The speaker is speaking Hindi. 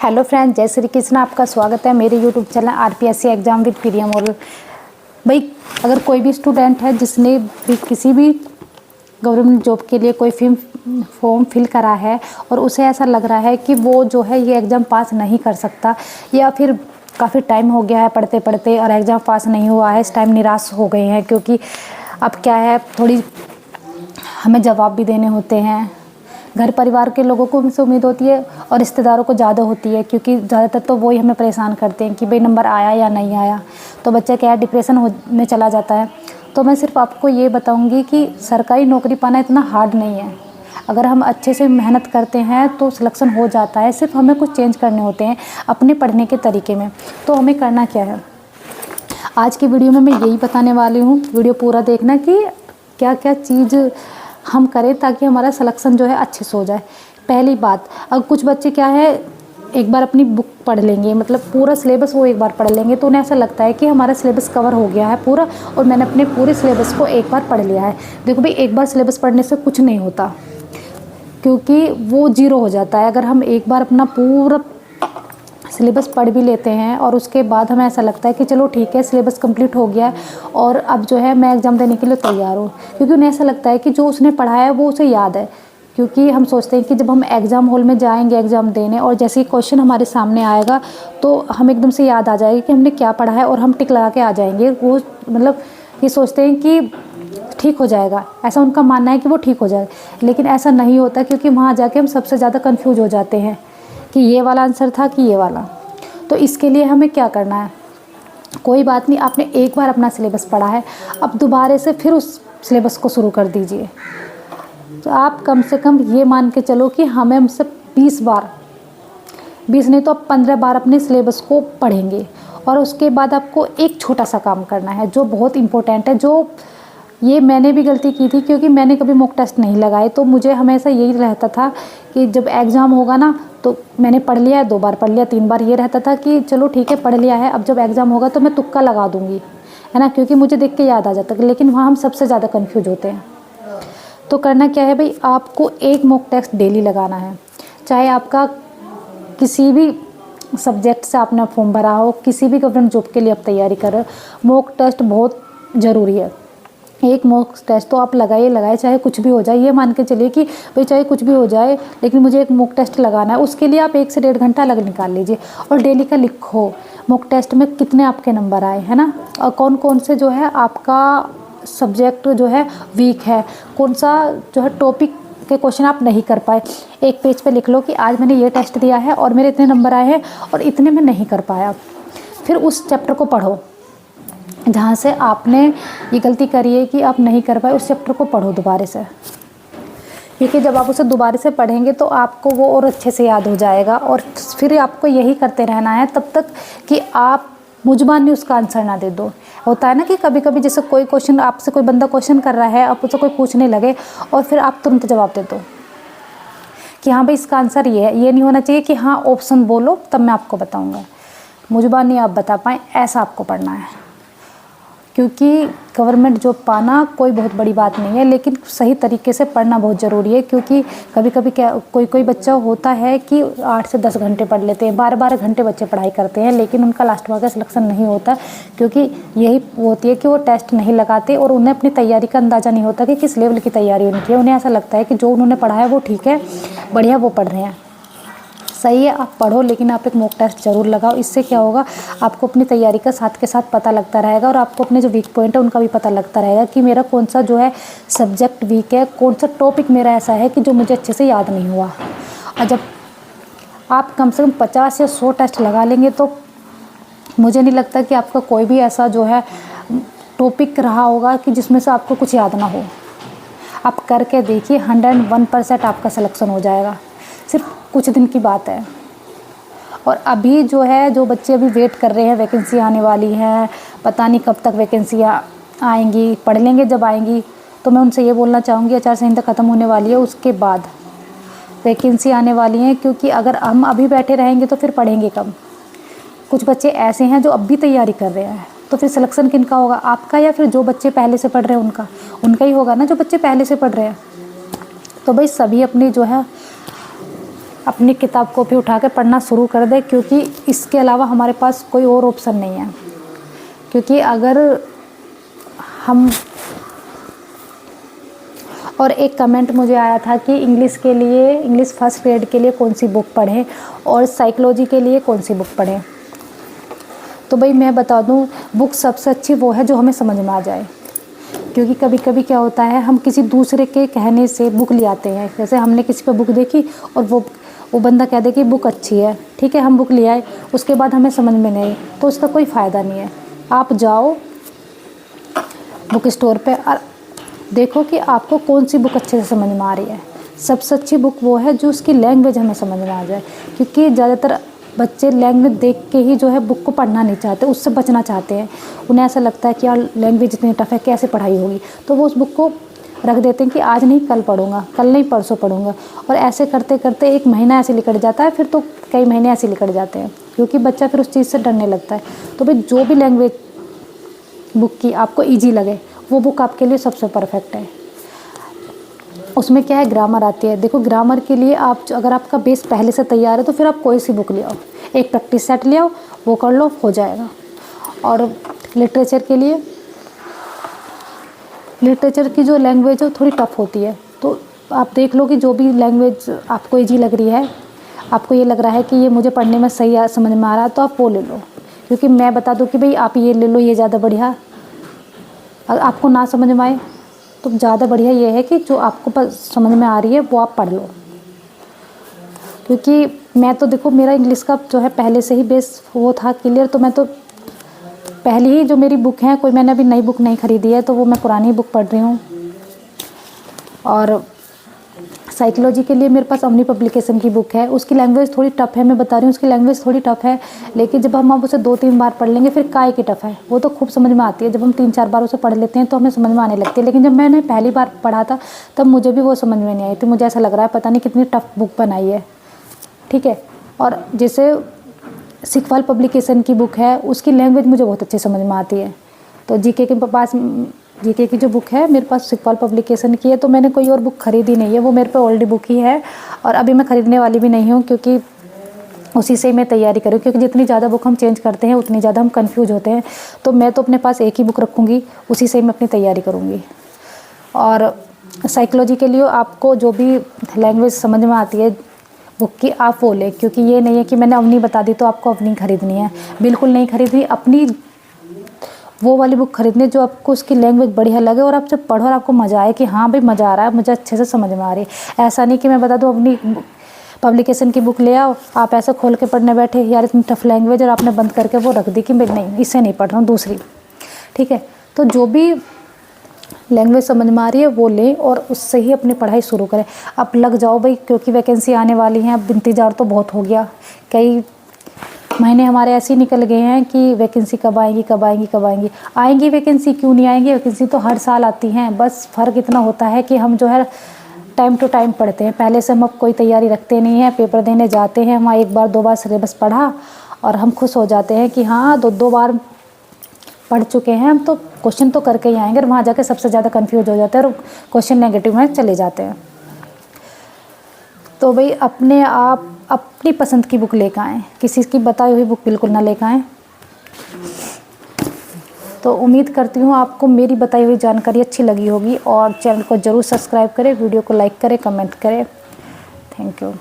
हेलो फ्रेंड्स, जय श्री कृष्ण। आपका स्वागत है मेरे YouTube channel RPSC exam with Priya model. भाई, अगर कोई भी स्टूडेंट है जिसने भी किसी भी गवर्नमेंट जॉब के लिए कोई फॉर्म फिल करा है और उसे ऐसा लग रहा है कि वो जो है ये एग्ज़ाम पास नहीं कर सकता, या फिर काफ़ी टाइम हो गया है पढ़ते पढ़ते और एग्ज़ाम पास नहीं हुआ है, इस टाइम निराश हो गए हैं, क्योंकि अब क्या है, थोड़ी हमें जवाब भी देने होते हैं। घर परिवार के लोगों को हमसे उम्मीद होती है और रिश्तेदारों को ज़्यादा होती है, क्योंकि ज़्यादातर तो वही हमें परेशान करते हैं कि भाई नंबर आया या नहीं आया। तो बच्चा क्या है, डिप्रेशन में चला जाता है। तो मैं सिर्फ आपको ये बताऊंगी कि सरकारी नौकरी पाना इतना हार्ड नहीं है। अगर हम अच्छे से मेहनत करते हैं तो सिलेक्शन हो जाता है। सिर्फ हमें कुछ चेंज करने होते हैं अपने पढ़ने के तरीके में। तो हमें करना क्या है, आज की वीडियो में मैं यही बताने वाली हूँ। वीडियो पूरा देखना कि क्या क्या चीज़ हम करें ताकि हमारा सिलेक्शन जो है अच्छे से हो जाए। पहली बात, अगर कुछ बच्चे क्या है, एक बार अपनी बुक पढ़ लेंगे, मतलब पूरा सिलेबस वो एक बार पढ़ लेंगे तो उन्हें ऐसा लगता है कि हमारा सिलेबस कवर हो गया है पूरा और मैंने अपने पूरे सिलेबस को एक बार पढ़ लिया है। देखो भाई, एक बार सिलेबस पढ़ने से कुछ नहीं होता, क्योंकि वो जीरो हो जाता है। अगर हम एक बार अपना पूरा सिलेबस पढ़ भी लेते हैं और उसके बाद हमें ऐसा लगता है कि चलो ठीक है, सिलेबस कंप्लीट हो गया है और अब जो है मैं एग्ज़ाम देने के लिए तैयार हूँ, क्योंकि उन्हें ऐसा लगता है कि जो उसने पढ़ा है वो उसे याद है। क्योंकि हम सोचते हैं कि जब हम एग्ज़ाम हॉल में जाएंगे एग्ज़ाम देने और जैसे ही क्वेश्चन हमारे सामने आएगा तो हम एकदम से याद आ जाएगा कि हमने क्या पढ़ा है और हम टिक लगा के आ जाएंगे। वो मतलब ये सोचते हैं कि ठीक हो जाएगा, ऐसा उनका मानना है कि वो ठीक हो जाएगा, लेकिन ऐसा नहीं होता, क्योंकि वहाँ जाके हम सबसे ज़्यादा कन्फ्यूज हो जाते हैं कि ये वाला आंसर था कि ये वाला। तो इसके लिए हमें क्या करना है, कोई बात नहीं, आपने एक बार अपना सिलेबस पढ़ा है, अब दोबारा से फिर उस सिलेबस को शुरू कर दीजिए। तो आप कम से कम ये मान के चलो कि हमें हमसे 20 बार, 20 नहीं तो आप 15 बार अपने सिलेबस को पढ़ेंगे। और उसके बाद आपको एक छोटा सा काम करना है जो बहुत इम्पोर्टेंट है, जो ये मैंने भी गलती की थी, क्योंकि मैंने कभी मॉक टेस्ट नहीं लगाए। तो मुझे हमेशा यही रहता था कि जब एग्ज़ाम होगा ना तो मैंने पढ़ लिया है, 2 बार पढ़ लिया, 3 बार, ये रहता था कि चलो ठीक है पढ़ लिया है, अब जब एग्ज़ाम होगा तो मैं तुक्का लगा दूंगी, है ना, क्योंकि मुझे देख के याद आ जाता है। लेकिन वहाँ हम सबसे ज़्यादा कन्फ्यूज होते हैं। तो करना क्या है भाई, आपको एक मॉक टेस्ट डेली लगाना है। चाहे आपका किसी भी सब्जेक्ट से आपने फॉर्म भरा हो, किसी भी गवर्नमेंट जॉब के लिए आप तैयारी कर रहे हो, मॉक टेस्ट बहुत ज़रूरी है। एक मॉक टेस्ट तो आप लगाइए, चाहे कुछ भी हो जाए। ये मान के चलिए कि भाई चाहे कुछ भी हो जाए लेकिन मुझे एक मॉक टेस्ट लगाना है, उसके लिए आप 1 से 1.5 घंटा अलग निकाल लीजिए और डेली का लिखो मॉक टेस्ट में कितने आपके नंबर आए, है ना, और कौन कौन से जो है आपका सब्जेक्ट जो है वीक है, कौन सा जो है टॉपिक के क्वेश्चन आप नहीं कर पाए। एक पेज पे लिख लो कि आज मैंने ये टेस्ट दिया है और मेरे इतने नंबर आए हैं और इतने में नहीं कर पाया। फिर उस चैप्टर को पढ़ो जहाँ से आपने ये गलती करी है कि आप नहीं कर पाए, उस चैप्टर को पढ़ो दोबारा से, क्योंकि जब आप उसे दोबारा से पढ़ेंगे तो आपको वो और अच्छे से याद हो जाएगा। और फिर आपको यही करते रहना है तब तक कि आप मुझबानी उसका आंसर ना दे दो। होता है ना कि कभी कभी जैसे कोई क्वेश्चन आपसे, कोई बंदा क्वेश्चन कर रहा है, आप उसे कोई पूछने लगे और फिर आप तुरंत जवाब दे दो कि हाँ भाई इसका आंसर ये है। ये नहीं होना चाहिए कि हाँ ऑप्शन बोलो तब मैं आपको बताऊँगा, मुझबानी आप बता पाएँ, ऐसा आपको पढ़ना है। क्योंकि गवर्नमेंट जॉब पाना कोई बहुत बड़ी बात नहीं है, लेकिन सही तरीके से पढ़ना बहुत ज़रूरी है। क्योंकि कभी कभी क्या, कोई बच्चा होता है कि 8 से 10 घंटे पढ़ लेते हैं, 12-12 घंटे बच्चे पढ़ाई करते हैं, लेकिन उनका लास्ट में का सिलेक्शन नहीं होता, क्योंकि यही होती है कि वो टेस्ट नहीं लगाते और उन्हें अपनी तैयारी का अंदाज़ा नहीं होता कि किस लेवल की तैयारी उनकी है। उन्हें ऐसा लगता है कि जो उन्होंने पढ़ा है वो ठीक है, बढ़िया वो पढ़ रहे हैं, सही है। आप पढ़ो, लेकिन आप एक मॉक टेस्ट ज़रूर लगाओ। इससे क्या होगा, आपको अपनी तैयारी का साथ के साथ पता लगता रहेगा और आपको अपने जो वीक पॉइंट है उनका भी पता लगता रहेगा कि मेरा कौन सा जो है सब्जेक्ट वीक है, कौन सा टॉपिक मेरा ऐसा है कि जो मुझे अच्छे से याद नहीं हुआ। और जब आप कम से कम 50 या 100 टेस्ट लगा लेंगे तो मुझे नहीं लगता कि आपका कोई भी ऐसा जो है टॉपिक रहा होगा कि जिसमें से आपको कुछ याद ना हो। आप करके देखिए, 101% आपका सिलेक्शन हो जाएगा। सिर्फ कुछ दिन की बात है। और अभी जो है, जो बच्चे अभी वेट कर रहे हैं, वैकेंसी आने वाली है, पता नहीं कब तक वैकेंसियाँ आएंगी, पढ़ लेंगे जब आएंगी। तो मैं उनसे ये बोलना चाहूँगी, आचार संहिता ख़त्म होने वाली है, उसके बाद वैकेंसी आने वाली है, क्योंकि अगर हम अभी बैठे रहेंगे तो फिर पढ़ेंगे कब। कुछ बच्चे ऐसे हैं जो अब भी तैयारी कर रहे हैं, तो फिर सिलेक्शन किनका होगा, आपका या फिर जो बच्चे पहले से पढ़ रहे हैं उनका ही होगा ना, जो बच्चे पहले से पढ़ रहे हैं। तो भाई सभी अपनी जो है अपनी किताब कॉपी उठा के पढ़ना शुरू कर दे, क्योंकि इसके अलावा हमारे पास कोई और ऑप्शन नहीं है। क्योंकि अगर हम, और एक कमेंट मुझे आया था कि इंग्लिश के लिए, इंग्लिश फर्स्ट ग्रेड के लिए कौन सी बुक पढ़ें और साइकोलॉजी के लिए कौन सी बुक पढ़ें। तो भाई मैं बता दूं, बुक सबसे अच्छी वो है जो हमें समझ में आ जाए। क्योंकि कभी कभी क्या होता है, हम किसी दूसरे के कहने से बुक ले आते हैं। जैसे हमने किसी पे बुक देखी और वो बंदा कह दे कि बुक अच्छी है, ठीक है, हम बुक ले आए, उसके बाद हमें समझ में नहीं, तो उसका कोई फ़ायदा नहीं है। आप जाओ बुक स्टोर पे और देखो कि आपको कौन सी बुक अच्छे से समझ में आ रही है। सबसे अच्छी बुक वो है जो उसकी लैंग्वेज हमें समझ में आ जाए। क्योंकि ज़्यादातर बच्चे लैंग्वेज देख के ही जो है बुक को पढ़ना नहीं चाहते, उससे बचना चाहते हैं। उन्हें ऐसा लगता है कि यार लैंग्वेज इतनी टफ है, कैसे पढ़ाई होगी, तो वो उस बुक को रख देते हैं कि आज नहीं कल पढ़ूंगा, कल नहीं परसों पढ़ूंगा। और ऐसे करते करते एक महीना ऐसे निकल जाता है, फिर तो कई महीने ऐसे निकल जाते हैं, क्योंकि बच्चा फिर उस चीज़ से डरने लगता है। तो भाई जो भी लैंग्वेज बुक की आपको ईजी लगे वो बुक आपके लिए सबसे परफेक्ट है। उसमें क्या है, ग्रामर आती है। देखो ग्रामर के लिए आप, अगर आपका बेस पहले से तैयार है तो फिर आप कोई सी बुक ले आओ, एक प्रैक्टिस सेट ले आओ, वो कर लो, हो जाएगा। और लिटरेचर के लिए, लिटरेचर की जो लैंग्वेज है थोड़ी टफ होती है, तो आप देख लो कि जो भी लैंग्वेज आपको ईजी लग रही है, आपको ये लग रहा है कि ये मुझे पढ़ने में सही समझ में आ रहा है, तो आप वो ले लो। क्योंकि मैं बता दूं कि भाई आप ये ले लो, ये ज़्यादा बढ़िया। अगर आपको ना समझ में आए तो ज़्यादा बढ़िया ये है कि जो आपको समझ में आ रही है वो आप पढ़ लो। क्योंकि मैं तो देखो, मेरा इंग्लिश का जो है पहले से ही बेस वो था क्लियर, तो मैं तो पहली ही जो मेरी बुक है, कोई मैंने अभी नई बुक नहीं ख़रीदी है, तो वो मैं पुरानी बुक पढ़ रही हूँ। और साइकोलॉजी के लिए मेरे पास अवनी पब्लिकेशन की बुक है, उसकी लैंग्वेज थोड़ी टफ है, मैं बता रही हूँ उसकी लैंग्वेज थोड़ी टफ है, लेकिन जब हम उसे 2-3 बार पढ़ लेंगे फिर काय की टफ है, वो तो खूब समझ में आती है। जब हम 3-4 बार उसे पढ़ लेते हैं तो हमें समझ में आने लगती है। लेकिन जब मैंने पहली बार पढ़ा था तब मुझे भी वो समझ में नहीं आई थी, मुझे ऐसा लग रहा है पता नहीं कितनी टफ बुक बनाई है, ठीक है। और जैसे सिखवाल पब्लिकेशन की बुक है, उसकी लैंग्वेज मुझे बहुत अच्छी समझ में आती है। तो जीके के पास, जीके की जो बुक है मेरे पास सिखवाल पब्लिकेशन की है, तो मैंने कोई और बुक खरीदी नहीं है, वो मेरे पे ऑलरेडी बुक ही है। और अभी मैं ख़रीदने वाली भी नहीं हूँ, क्योंकि उसी से मैं तैयारी करूँ। क्योंकि जितनी ज़्यादा बुक हम चेंज करते हैं उतनी ज़्यादा हम कंफ्यूज होते हैं। तो मैं तो अपने पास एक ही बुक रखूँगी, उसी से मैं अपनी तैयारी करूँगी। और साइकोलॉजी के लिए आपको जो भी लैंग्वेज समझ में आती है बुक की, आप वो लें। क्योंकि ये नहीं है कि मैंने अवनी बता दी तो आपको अवनी खरीदनी है, बिल्कुल नहीं खरीदनी। अपनी वो वाली बुक खरीदनी जो आपको उसकी लैंग्वेज बढ़िया लगे और आप जब पढ़ो और आपको मज़ा आए कि हाँ भाई मज़ा आ रहा है, मुझे अच्छे से समझ में आ रही है। ऐसा नहीं कि मैं बता दूँ अपनी पब्लिकेशन की बुक ले आओ, आप ऐसा खोल के पढ़ने बैठे, यार इतनी टफ लैंग्वेज, और आपने बंद करके वो रख दी कि मैं नहीं, इससे नहीं पढ़ रहा हूँ, दूसरी, ठीक है। तो जो भी लैंग्वेज समझ में आ रही है वो लें और उससे ही अपनी पढ़ाई शुरू करें। अब लग जाओ भाई, क्योंकि वैकेंसी आने वाली हैं। अब इंतज़ार तो बहुत हो गया, कई महीने हमारे ऐसे ही निकल गए हैं कि वैकेंसी कब आएंगी, कब आएंगी, कब आएंगी। आएंगी वैकेंसी, क्यों नहीं आएंगी, वैकेंसी तो हर साल आती हैं। बस फ़र्क इतना होता है कि हम जो है टाइम टू टाइम पढ़ते हैं। पहले से हम अब कोई तैयारी रखते नहीं हैं, पेपर देने जाते हैं, वहाँ 1 बार 2 बार सिलेबस पढ़ा और हम खुश हो जाते हैं कि हाँ 2 बार पढ़ चुके हैं हम, तो क्वेश्चन तो करके ही आएंगे। और वहाँ जाके सबसे ज़्यादा कंफ्यूज हो जाते हैं और क्वेश्चन नेगेटिव में चले जाते हैं। तो भाई अपने आप अपनी पसंद की बुक लेकर आएँ, किसी की बताई हुई बुक बिल्कुल ना लेकर आएँ। तो उम्मीद करती हूँ आपको मेरी बताई हुई जानकारी अच्छी लगी होगी, और चैनल को ज़रूर सब्सक्राइब करें, वीडियो को लाइक करें, कमेंट करें। Thank you.